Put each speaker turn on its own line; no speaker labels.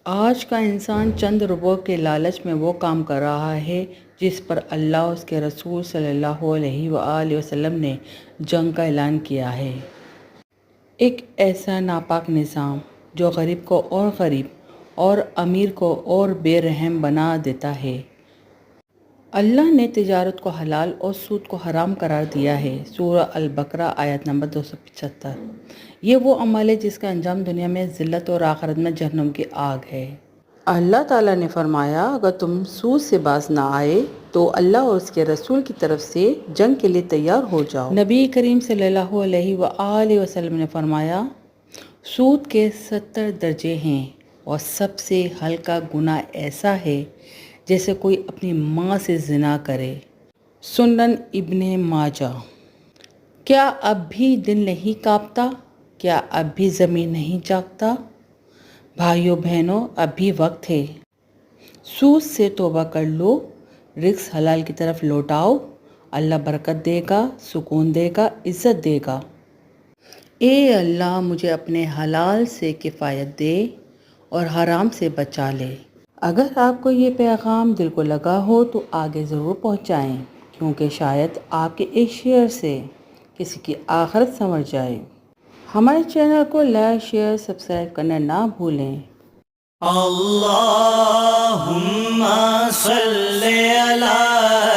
آج کا انسان چند روپوں کے لالچ میں وہ کام کر رہا ہے جس پر اللہ اور اس کے رسول صلی اللہ علیہ وآلہ وسلم نے جنگ کا اعلان کیا ہے۔ ایک ایسا ناپاک نظام جو غریب کو اور غریب اور امیر کو اور بے رحم بنا دیتا ہے۔ اللہ نے تجارت کو حلال اور سود کو حرام قرار دیا ہے۔ سورہ البقرہ آیت نمبر 275۔ یہ وہ عمل ہے جس کا انجام دنیا میں ذلت اور آخرت میں جہنم کی آگ ہے۔ اللہ تعالیٰ نے فرمایا، اگر تم سود سے باز نہ آئے تو اللہ اور اس کے رسول کی طرف سے جنگ کے لیے تیار ہو جاؤ۔ نبی کریم صلی اللہ علیہ وآلہ وسلم نے فرمایا، سود کے 70 درجے ہیں اور سب سے ہلکا گناہ ایسا ہے جیسے کوئی اپنی ماں سے زنا کرے۔ سنن ابن ماجہ۔ کیا اب بھی دل نہیں کانپتا؟ کیا اب بھی زمین نہیں جاگتا؟ بھائیو بہنوں، اب بھی وقت ہے۔ سود سے توبہ کر لو، رزق حلال کی طرف لوٹاؤ، اللہ برکت دے گا، سکون دے گا، عزت دے گا۔ اے اللہ، مجھے اپنے حلال سے کفایت دے اور حرام سے بچا لے۔ اگر آپ کو یہ پیغام دل کو لگا ہو تو آگے ضرور پہنچائیں، کیونکہ شاید آپ کے ایک شیئر سے کسی کی آخرت سنور جائے۔ ہمارے چینل کو لائک، شیئر، سبسکرائب کرنا نہ بھولیں۔
اللہم صلی علی